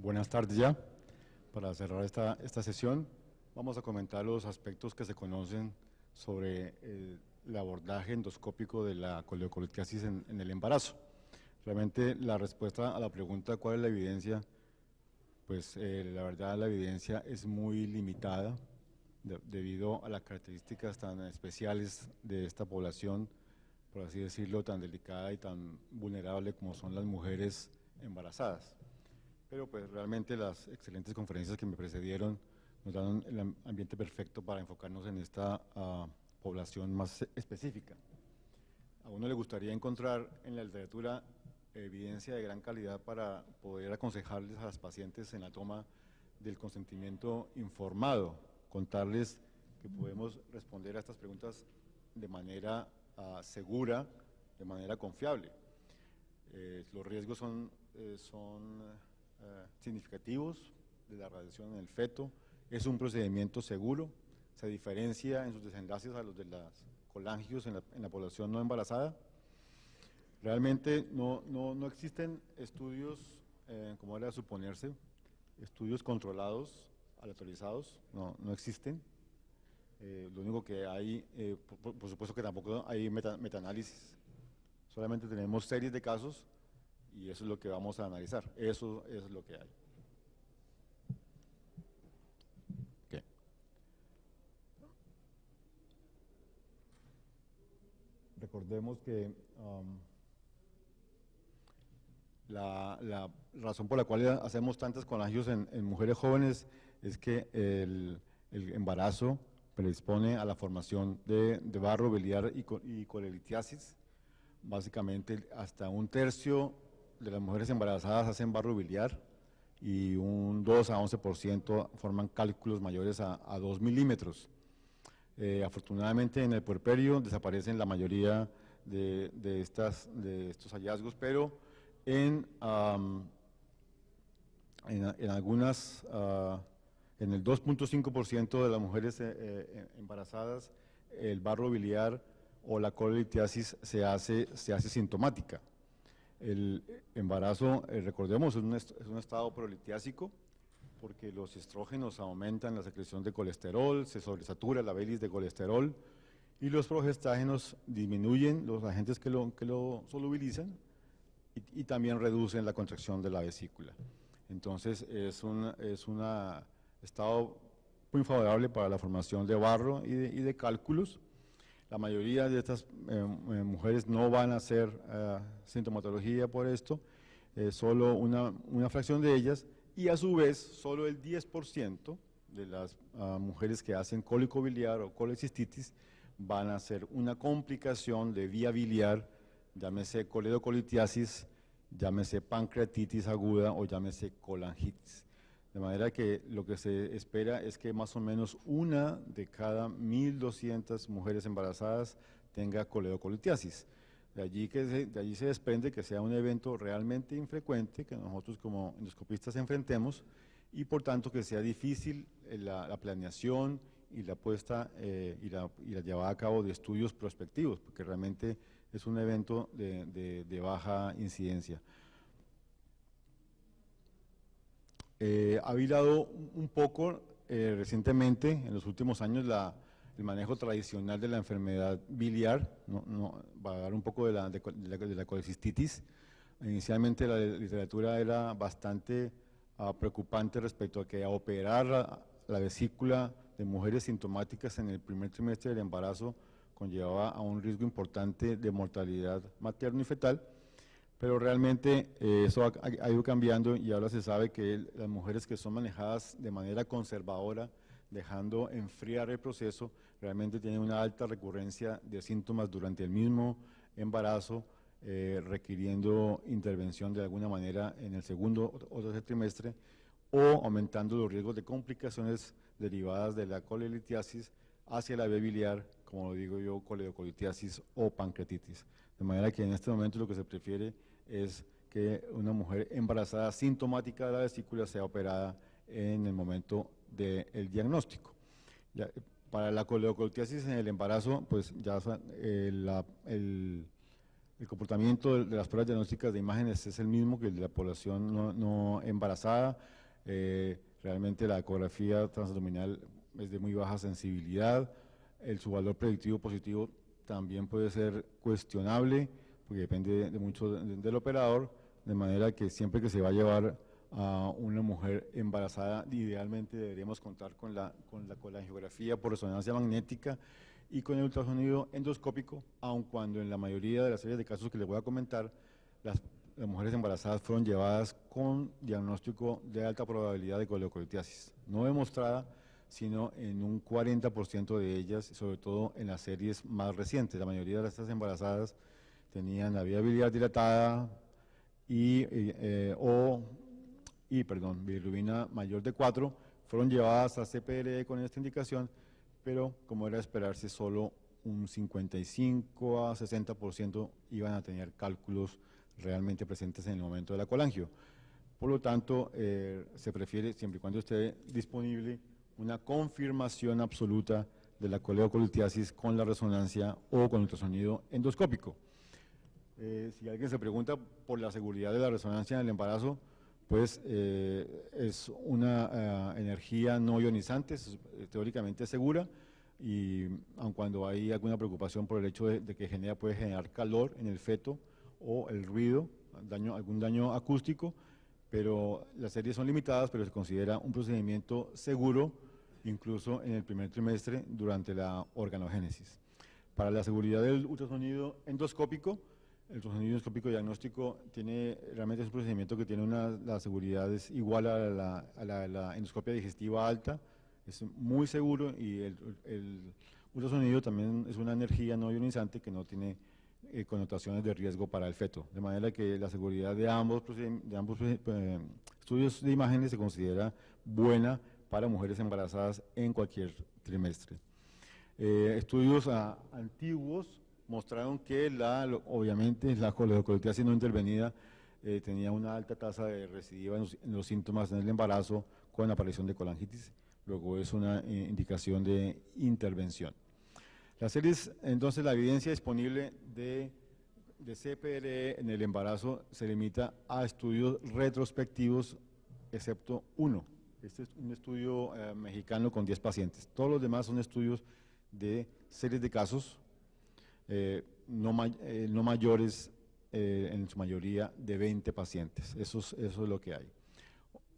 Buenas tardes ya. Para cerrar esta sesión, vamos a comentar los aspectos que se conocen sobre el abordaje endoscópico de la coleocolitiasis en el embarazo. Realmente la respuesta a la pregunta ¿cuál es la evidencia? Pues la verdad la evidencia es muy limitada debido a las características tan especiales de esta población, por así decirlo, tan delicada y tan vulnerable como son las mujeres embarazadas. Pero pues realmente las excelentes conferencias que me precedieron nos dan el ambiente perfecto para enfocarnos en esta población más específica. A uno le gustaría encontrar en la literatura evidencia de gran calidad para poder aconsejarles a las pacientes en la toma del consentimiento informado, contarles que podemos responder a estas preguntas de manera segura, de manera confiable. Los riesgos son significativos de la radiación en el feto, es un procedimiento seguro, se diferencia en sus desenlaces a los de los colángios en la población no embarazada. Realmente no existen estudios, como era de suponerse, estudios controlados, aleatorizados, no existen. Lo único que hay, por supuesto que tampoco hay metaanálisis, solamente tenemos series de casos y eso es lo que vamos a analizar, eso es lo que hay. Okay. Recordemos que la razón por la cual hacemos tantos colágenos en mujeres jóvenes es que el embarazo predispone a la formación de barro biliar y colelitiasis. Básicamente hasta 1/3 de las mujeres embarazadas hacen barro biliar y un 2 a 11% forman cálculos mayores a 2 milímetros. Afortunadamente en el puerperio desaparecen la mayoría de estos hallazgos, pero en algunas, en el 2.5% de las mujeres embarazadas, el barro biliar o la colelitiasis se hace sintomática. El embarazo, recordemos, es un estado prolitiásico porque los estrógenos aumentan la secreción de colesterol, se sobresatura la bilis de colesterol y los progestágenos disminuyen los agentes que lo solubilizan y también reducen la contracción de la vesícula. Entonces es un estado muy favorable para la formación de barro y de cálculos. La mayoría de estas mujeres no van a hacer sintomatología por esto, solo una fracción de ellas, y a su vez solo el 10% de las mujeres que hacen cólico biliar o colecistitis van a hacer una complicación de vía biliar, llámese coledocolitiasis, llámese pancreatitis aguda o llámese colangitis. De manera que lo que se espera es que más o menos una de cada 1.200 mujeres embarazadas tenga coledocolitiasis. De allí se desprende que sea un evento realmente infrecuente que nosotros como endoscopistas enfrentemos y por tanto que sea difícil la planeación y la puesta y la llevada a cabo de estudios prospectivos, porque realmente es un evento de baja incidencia. Ha virado un poco recientemente, en los últimos años, el manejo tradicional de la enfermedad biliar, va a dar un poco de la colecistitis. Inicialmente la literatura era bastante preocupante respecto a que a operar la vesícula de mujeres sintomáticas en el primer trimestre del embarazo conllevaba a un riesgo importante de mortalidad materno y fetal. Pero realmente eso ha ido cambiando y ahora se sabe que las mujeres que son manejadas de manera conservadora, dejando enfriar el proceso, realmente tienen una alta recurrencia de síntomas durante el mismo embarazo, requiriendo intervención de alguna manera en el segundo o tercer trimestre o aumentando los riesgos de complicaciones derivadas de la colelitiasis hacia la vía biliar, como lo digo yo, coledocolitiasis o pancreatitis. De manera que en este momento lo que se prefiere es que una mujer embarazada sintomática de la vesícula sea operada en el momento del diagnóstico. Para la coledocolitiasis en el embarazo, pues ya el comportamiento de las pruebas diagnósticas de imágenes es el mismo que el de la población no embarazada. Realmente la ecografía transabdominal es de muy baja sensibilidad. Su valor predictivo positivo también puede ser cuestionable, porque depende mucho del operador, de manera que siempre que se va a llevar a una mujer embarazada, idealmente deberíamos contar con la colangiografía por resonancia magnética y con el ultrasonido endoscópico, aun cuando en la mayoría de las series de casos que les voy a comentar, las mujeres embarazadas fueron llevadas con diagnóstico de alta probabilidad de coleocolitiasis, no demostrada, sino en un 40% de ellas, sobre todo en las series más recientes. La mayoría de estas embarazadas tenían la vía biliar dilatada bilirrubina mayor de 4, fueron llevadas a CPRE con esta indicación, pero como era de esperarse, solo un 55 a 60% iban a tener cálculos realmente presentes en el momento de la colangio. Por lo tanto, se prefiere, siempre y cuando esté disponible, una confirmación absoluta de la coleocolitiasis con la resonancia o con ultrasonido endoscópico. Si alguien se pregunta por la seguridad de la resonancia en el embarazo, pues es una energía no ionizante, es teóricamente segura, y aun cuando hay alguna preocupación por el hecho de que puede generar calor en el feto o el ruido, algún daño acústico, pero las series son limitadas, pero se considera un procedimiento seguro, incluso en el primer trimestre durante la organogénesis. Para la seguridad del ultrasonido endoscópico, el ultrasonido endoscópico diagnóstico realmente es un procedimiento que tiene la seguridad es igual a la endoscopia digestiva alta, es muy seguro, y el ultrasonido también es una energía no ionizante que no tiene connotaciones de riesgo para el feto, de manera que la seguridad de ambos estudios de imágenes se considera buena para mujeres embarazadas en cualquier trimestre. Estudios antiguos mostraron que obviamente la coleocolitiasis no intervenida tenía una alta tasa de recidiva en los síntomas en el embarazo con aparición de colangitis, luego es una indicación de intervención. Las series, entonces, la evidencia disponible de CPRE en el embarazo se limita a estudios retrospectivos, excepto uno. Este es un estudio mexicano con 10 pacientes. Todos los demás son estudios de series de casos, no mayores, en su mayoría, de 20 pacientes. Eso es lo que hay.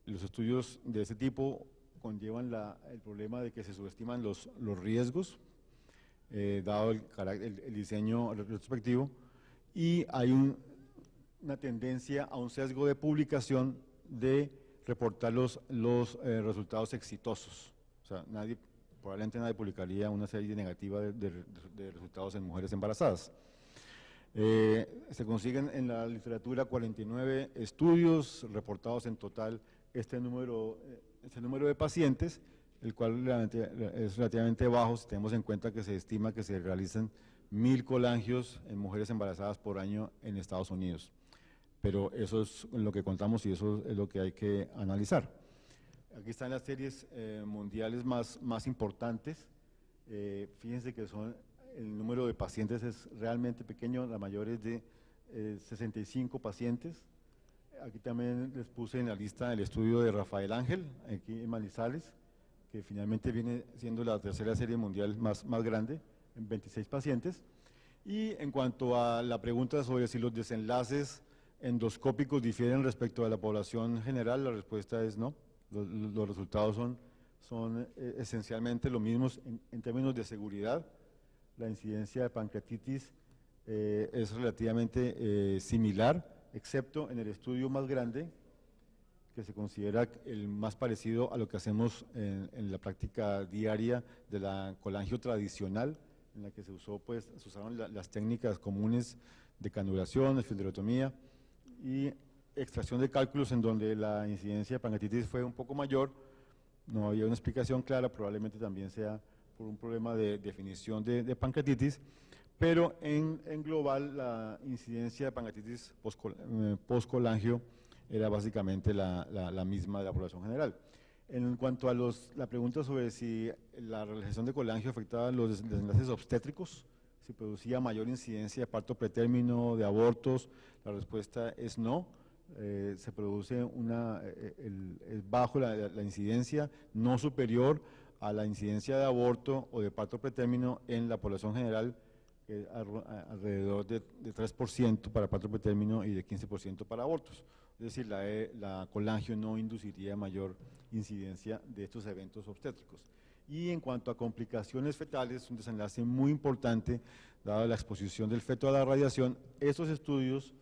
Los estudios de ese tipo conllevan el problema de que se subestiman los riesgos, dado el diseño retrospectivo, y hay una tendencia a un sesgo de publicación de reportar los resultados exitosos. O sea, probablemente nadie publicaría una serie negativa de resultados en mujeres embarazadas. Se consiguen en la literatura 49 estudios reportados en total este número de pacientes, el cual es relativamente bajo si tenemos en cuenta que se estima que se realizan 1000 colangios en mujeres embarazadas por año en Estados Unidos. Pero eso es lo que contamos y eso es lo que hay que analizar. Aquí están las series mundiales más importantes. Fíjense que el número de pacientes es realmente pequeño, la mayor es de 65 pacientes. Aquí también les puse en la lista el estudio de Rafael Ángel, aquí en Manizales, que finalmente viene siendo la tercera serie mundial más grande, en 26 pacientes. Y en cuanto a la pregunta sobre si los desenlaces endoscópicos difieren respecto a la población general, la respuesta es no. Los resultados son esencialmente los mismos en términos de seguridad. La incidencia de pancreatitis es relativamente similar, excepto en el estudio más grande, que se considera el más parecido a lo que hacemos en la práctica diaria de la colangio tradicional, en la que se usaron las técnicas comunes de canulación, esfenterotomía y extracción de cálculos, en donde la incidencia de pancreatitis fue un poco mayor. No había una explicación clara, probablemente también sea por un problema de definición de pancreatitis, pero en global la incidencia de pancreatitis postcolangio era básicamente la misma de la población general. En cuanto a la pregunta sobre si la realización de colangio afectaba los desenlaces obstétricos, si producía mayor incidencia de parto pretérmino, de abortos, la respuesta es no. Se produce es bajo la incidencia, no superior a la incidencia de aborto o de parto pretérmino en la población general, que es alrededor de 3% para parto pretérmino y de 15% para abortos. Es decir, la colangio no induciría mayor incidencia de estos eventos obstétricos. Y en cuanto a complicaciones fetales, un desenlace muy importante, dada la exposición del feto a la radiación, estos estudios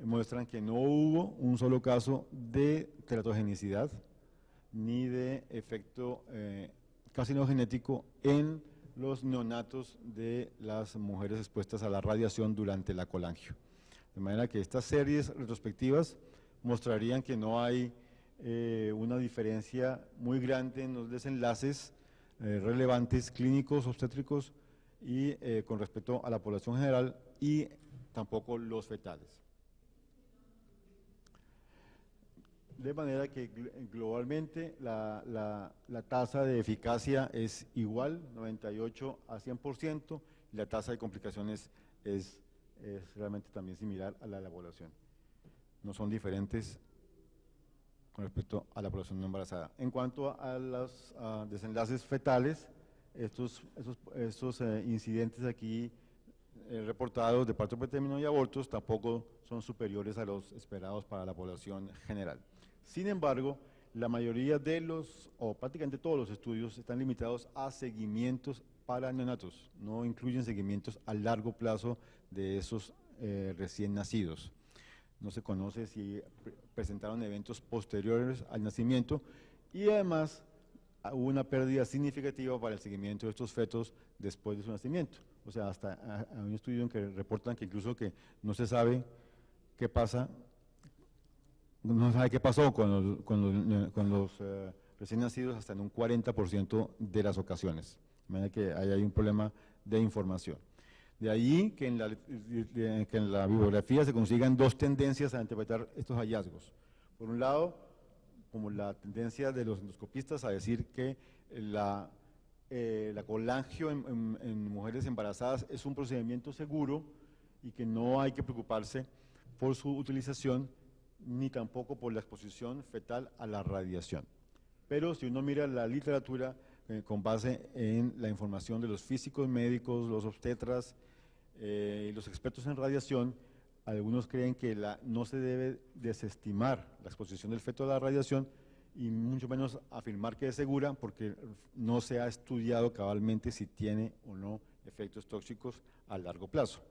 muestran que no hubo un solo caso de teratogenicidad ni de efecto carcinogenético en los neonatos de las mujeres expuestas a la radiación durante la colangio. De manera que estas series retrospectivas mostrarían que no hay una diferencia muy grande en los desenlaces relevantes clínicos obstétricos y con respecto a la población general y tampoco los fetales. De manera que globalmente la tasa de eficacia es igual, 98 a 100%, y la tasa de complicaciones es realmente también similar a la de la población. No son diferentes con respecto a la población no embarazada. En cuanto a los desenlaces fetales, estos incidentes aquí reportados de parto pretérmino y abortos tampoco son superiores a los esperados para la población general. Sin embargo, la mayoría de o prácticamente todos los estudios están limitados a seguimientos para neonatos, no incluyen seguimientos a largo plazo de esos recién nacidos. No se conoce si presentaron eventos posteriores al nacimiento y además hubo una pérdida significativa para el seguimiento de estos fetos después de su nacimiento. O sea, hasta hay un estudio en que reportan que incluso que no se sabe qué pasa, no se sabe qué pasó con los recién nacidos hasta en un 40% de las ocasiones. De manera que ahí hay un problema de información. De ahí que en la bibliografía se consigan dos tendencias a interpretar estos hallazgos. Por un lado, como la tendencia de los endoscopistas a decir que la colangio en mujeres embarazadas es un procedimiento seguro y que no hay que preocuparse por su utilización ni tampoco por la exposición fetal a la radiación. Pero si uno mira la literatura con base en la información de los físicos médicos, los obstetras y los expertos en radiación, algunos creen que no se debe desestimar la exposición del feto a la radiación y mucho menos afirmar que es segura porque no se ha estudiado cabalmente si tiene o no efectos tóxicos a largo plazo.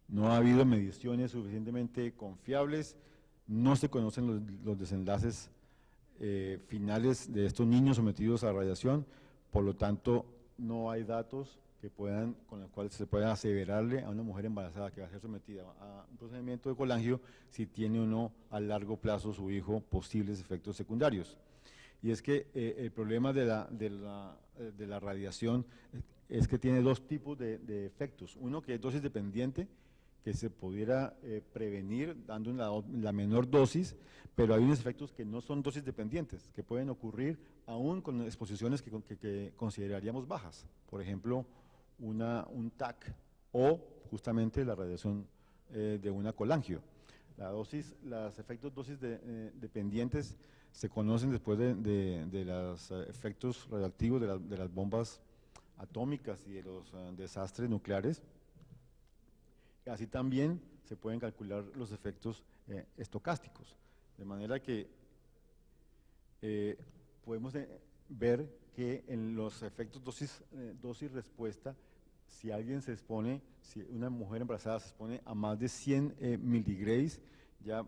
No ha habido mediciones suficientemente confiables, no se conocen los desenlaces finales de estos niños sometidos a radiación, por lo tanto no hay datos con los cuales se pueda aseverarle a una mujer embarazada que va a ser sometida a un procedimiento de colangio si tiene o no a largo plazo su hijo posibles efectos secundarios. Y es que el problema de la radiación es que tiene dos tipos de efectos. Uno que es dosis dependiente, que se pudiera prevenir dando la menor dosis, pero hay unos efectos que no son dosis dependientes, que pueden ocurrir aún con exposiciones que consideraríamos bajas. Por ejemplo, un TAC o justamente la radiación de una colangio. Los efectos dosis dependientes se conocen después de los efectos radioactivos de las bombas atómicas y de los desastres nucleares. Así también se pueden calcular los efectos estocásticos, de manera que podemos ver que en los efectos dosis-respuesta, si una mujer embarazada se expone a más de 100 miligrays, ya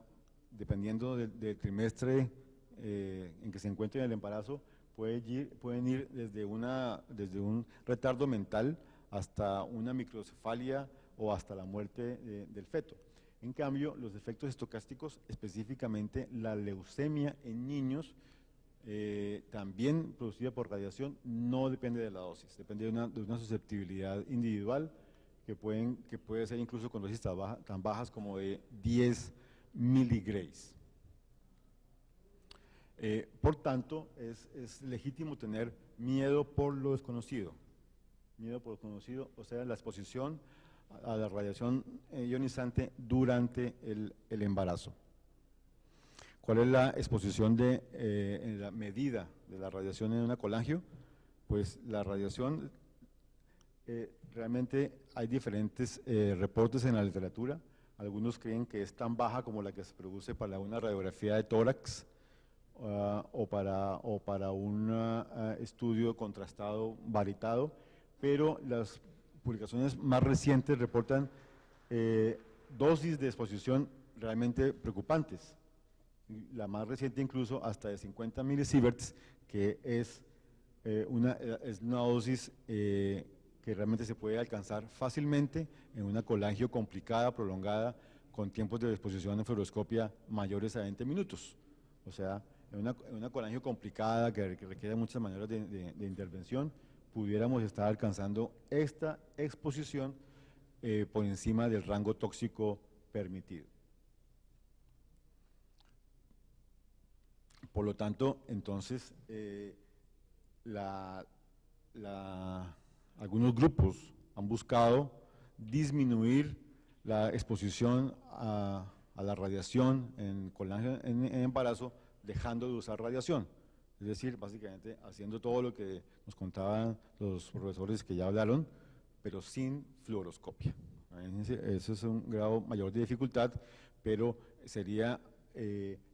dependiendo del trimestre en que se encuentre en el embarazo, pueden ir desde un retardo mental hasta una microcefalia o hasta la muerte del feto. En cambio, los efectos estocásticos, específicamente la leucemia en niños, también producida por radiación, no depende de la dosis, depende de una susceptibilidad individual que puede ser incluso con dosis tan bajas como de 10 miligrays. Por tanto, es legítimo tener miedo por lo desconocido. miedo por lo conocido, o sea, la exposición a la radiación ionizante durante el embarazo. ¿Cuál es la exposición en la medida de la radiación en una colangio? Pues la radiación, realmente hay diferentes reportes en la literatura. Algunos creen que es tan baja como la que se produce para una radiografía de tórax o para un estudio contrastado varitado, pero las publicaciones más recientes reportan dosis de exposición realmente preocupantes. La más reciente incluso hasta de 50 milisieverts, que es una dosis que realmente se puede alcanzar fácilmente en una colangio complicada, prolongada, con tiempos de exposición en fluoroscopia mayores a 20 minutos. O sea, en una colangio complicada que requiere muchas maneras de intervención, pudiéramos estar alcanzando esta exposición por encima del rango tóxico permitido. Por lo tanto, entonces, algunos grupos han buscado disminuir la exposición a la radiación en embarazo, dejando de usar radiación. Es decir, básicamente haciendo todo lo que nos contaban los profesores que ya hablaron, pero sin fluoroscopia. Eso es un grado mayor de dificultad, pero sería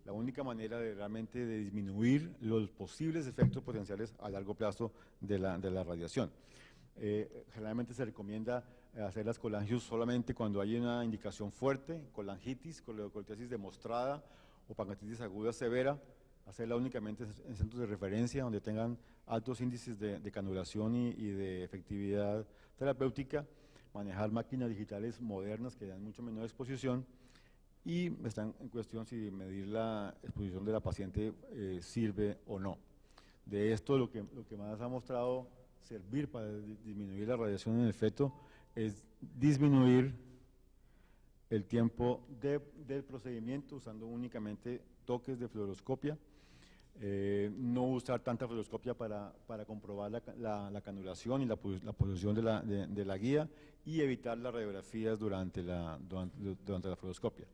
la única manera de realmente de disminuir los posibles efectos potenciales a largo plazo de la radiación. Generalmente se recomienda hacer las colangios solamente cuando hay una indicación fuerte, colangitis, coledocolitiasis demostrada o pancreatitis aguda severa, hacerla únicamente en centros de referencia donde tengan altos índices de canulación y de efectividad terapéutica, manejar máquinas digitales modernas que dan mucho menor exposición, y está en cuestión si medir la exposición de la paciente sirve o no. De esto lo que más ha mostrado servir para disminuir la radiación en el feto es disminuir el tiempo del procedimiento usando únicamente toques de fluoroscopia, no usar tanta fluoroscopia para comprobar la canulación y la posición de la guía, y evitar las radiografías durante la fluoroscopia.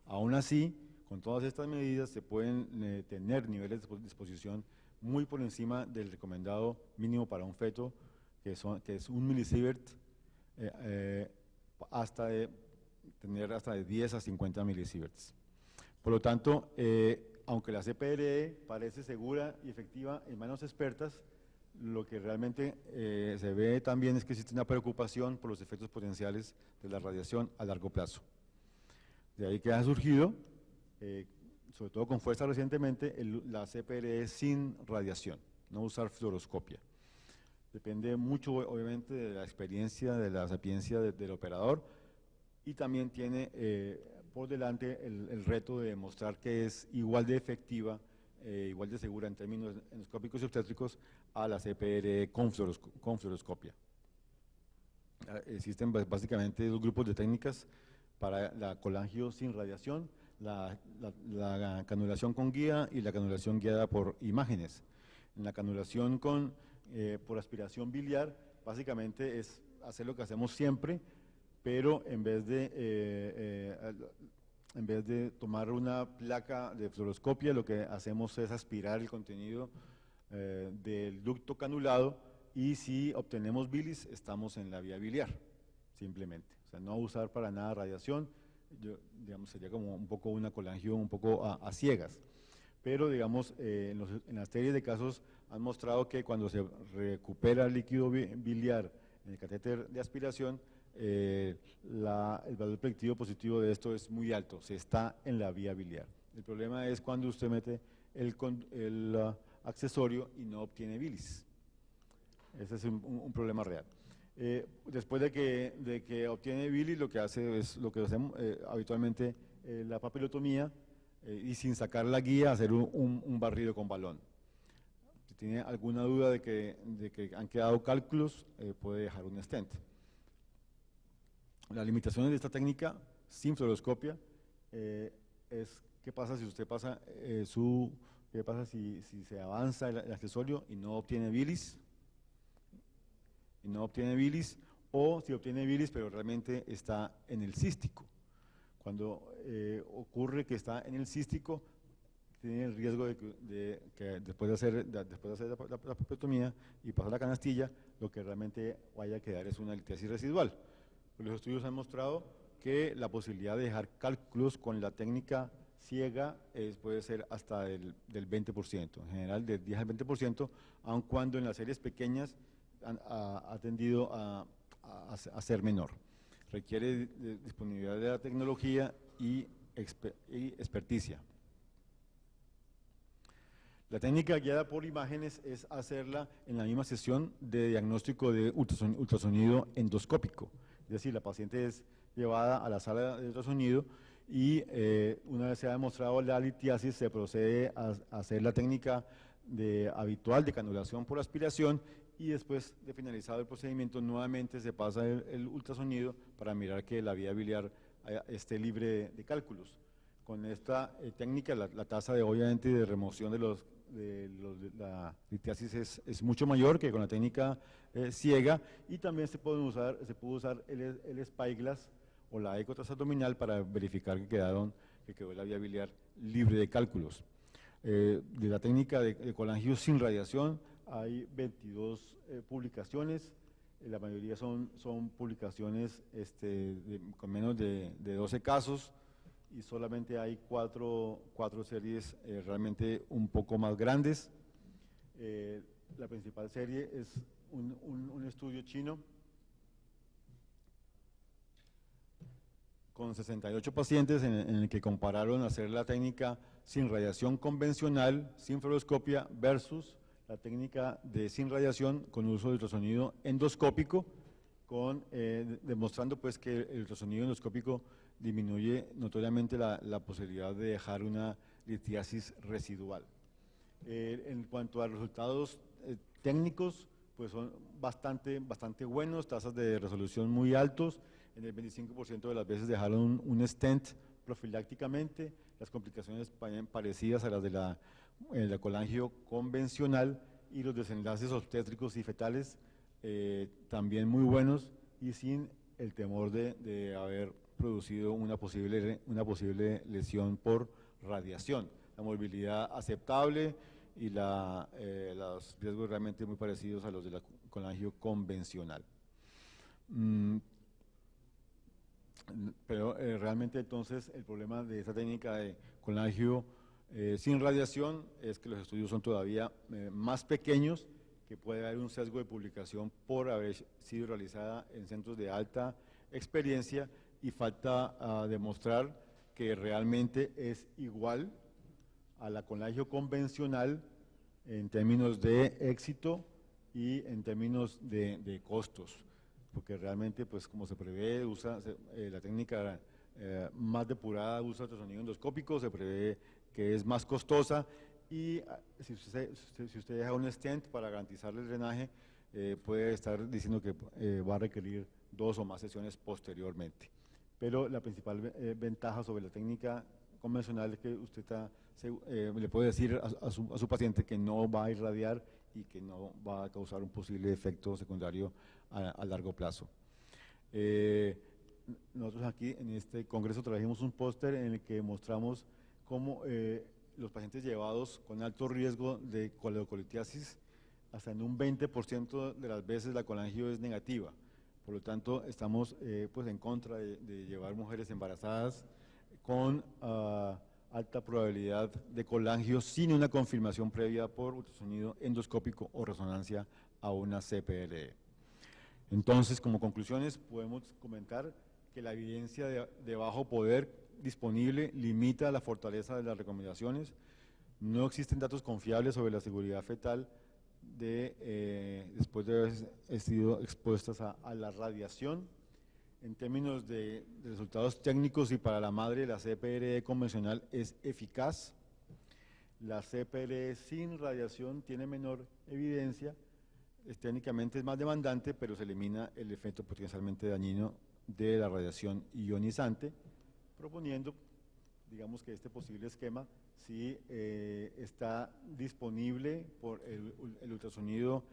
Aún así, con todas estas medidas se pueden tener niveles de exposición muy por encima del recomendado mínimo para un feto, que es 1 milisievert, tener hasta de 10 a 50 milisieverts. Por lo tanto, aunque la CPRE parece segura y efectiva en manos expertas, lo que realmente se ve también es que existe una preocupación por los efectos potenciales de la radiación a largo plazo. De ahí que ha surgido, sobre todo con fuerza recientemente, la CPRE sin radiación, no usar fluoroscopia. Depende mucho, obviamente, de la experiencia, de la sapiencia del operador, y también tiene por delante el reto de demostrar que es igual de efectiva, igual de segura en términos endoscópicos y obstétricos a la CPRE con fluoroscopia. Existen básicamente dos grupos de técnicas para la colangio sin radiación: la canulación con guía y la canulación guiada por imágenes. En la canulación por aspiración biliar, básicamente es hacer lo que hacemos siempre, pero en vez de tomar una placa de fluoroscopia, lo que hacemos es aspirar el contenido del ducto canulado, y si obtenemos bilis, estamos en la vía biliar, simplemente. O sea, no usar para nada radiación, digamos, sería como un poco una colangio un poco a ciegas. Pero, digamos, en la serie de casos han mostrado que cuando se recupera el líquido biliar en el catéter de aspiración, el valor predictivo positivo de esto es muy alto, se está en la vía biliar. El problema es cuando usted mete el accesorio y no obtiene bilis. Ese es un problema real. Después de que obtiene bilis, lo que hace es lo que hacemos habitualmente, la papilotomía, y sin sacar la guía, hacer un barrido con balón. Si tiene alguna duda de que han quedado cálculos, puede dejar un stent. Las limitaciones de esta técnica sin fluoroscopia es qué pasa si usted pasa qué pasa si se avanza el accesorio y no obtiene bilis. y no obtiene bilis, o si obtiene bilis pero realmente está en el cístico. Cuando ocurre que está en el cístico, tiene el riesgo de que después de hacer la papetomía y pasar la canastilla, lo que realmente vaya a quedar es una litiasis residual. Los estudios han mostrado que la posibilidad de dejar cálculos con la técnica ciega puede ser hasta del 20%, en general del 10 al 20%, aun cuando en las series pequeñas ha tendido a ser menor. Requiere de disponibilidad de la tecnología y experticia. La técnica guiada por imágenes es hacerla en la misma sesión de diagnóstico de ultrasonido endoscópico, es decir, la paciente es llevada a la sala de ultrasonido y una vez se ha demostrado la litiasis se procede a hacer la técnica habitual de canulación por aspiración y después de finalizado el procedimiento nuevamente se pasa el ultrasonido para mirar que la vía biliar esté libre de cálculos. Con esta técnica la tasa obviamente de remoción de la litiasis es mucho mayor que con la técnica ciega y también se puede usar el Spyglass o la eco transabdominal para verificar que quedó la vía biliar libre de cálculos. De la técnica de colangio sin radiación hay 22 publicaciones, la mayoría son publicaciones con menos de 12 casos y solamente hay cuatro series realmente un poco más grandes. La principal serie es un estudio chino con 68 pacientes en el que compararon hacer la técnica sin radiación convencional, sin fluoroscopia, versus la técnica de sin radiación con uso de ultrasonido endoscópico, demostrando pues que el ultrasonido endoscópico disminuye notoriamente la posibilidad de dejar una litiasis residual. En cuanto a resultados técnicos, pues son bastante buenos, tasas de resolución muy altos, en el 25% de las veces dejaron un stent profilácticamente, las complicaciones parecidas a las de la colangio convencional y los desenlaces obstétricos y fetales también muy buenos y sin el temor de haber producido una posible lesión por radiación. La movilidad aceptable y los riesgos realmente muy parecidos a los de la colangio convencional. Pero realmente entonces el problema de esta técnica de colangio sin radiación es que los estudios son todavía más pequeños, que puede haber un sesgo de publicación por haber sido realizada en centros de alta experiencia y falta demostrar que realmente es igual a la colangio convencional en términos de éxito y en términos de costos, porque realmente, pues como se prevé, la técnica más depurada usa ultrasonido endoscópico, se prevé que es más costosa y si usted deja un stent para garantizarle el drenaje, puede estar diciendo que va a requerir 2 o más sesiones posteriormente. Pero la principal ventaja sobre la técnica convencional es que usted le puede decir a su paciente que no va a irradiar y que no va a causar un posible efecto secundario a largo plazo. Nosotros aquí en este congreso trajimos un póster en el que mostramos cómo los pacientes llevados con alto riesgo de coledocolitiasis, hasta en un 20% de las veces la colangio es negativa. Por lo tanto, estamos pues en contra de llevar mujeres embarazadas con alta probabilidad de colangio sin una confirmación previa por ultrasonido endoscópico o resonancia a una CPRE. Entonces, como conclusiones, podemos comentar que la evidencia de bajo poder disponible limita la fortaleza de las recomendaciones. No existen datos confiables sobre la seguridad fetal después de haber sido expuestas a la radiación. En términos de resultados técnicos y para la madre, la CPRE convencional es eficaz. La CPRE sin radiación tiene menor evidencia, técnicamente es más demandante, pero se elimina el efecto potencialmente dañino de la radiación ionizante, proponiendo, digamos, que este posible esquema si está disponible por el ultrasonido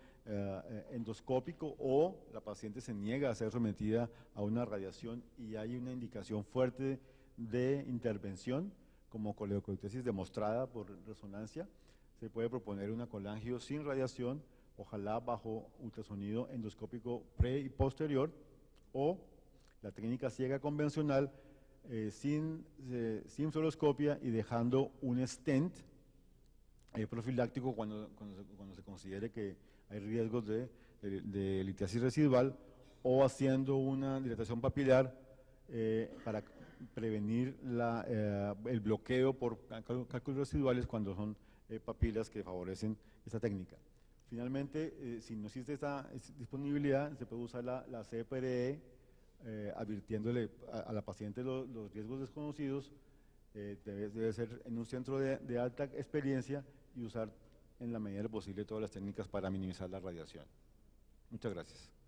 endoscópico o la paciente se niega a ser sometida a una radiación y hay una indicación fuerte de intervención, como coledocolitesis demostrada por resonancia, se puede proponer una colangio sin radiación, ojalá bajo ultrasonido endoscópico pre y posterior, o la técnica ciega convencional sin fluoroscopia y dejando un stent profiláctico cuando se considere que hay riesgos de litiasis residual, o haciendo una dilatación papilar para prevenir el bloqueo por cálculos residuales cuando son papilas que favorecen esta técnica. Finalmente, si no existe esta disponibilidad, se puede usar la CPRE, advirtiéndole a la paciente los riesgos desconocidos, debe ser en un centro de alta experiencia y usar en la medida de lo posible todas las técnicas para minimizar la radiación. Muchas gracias.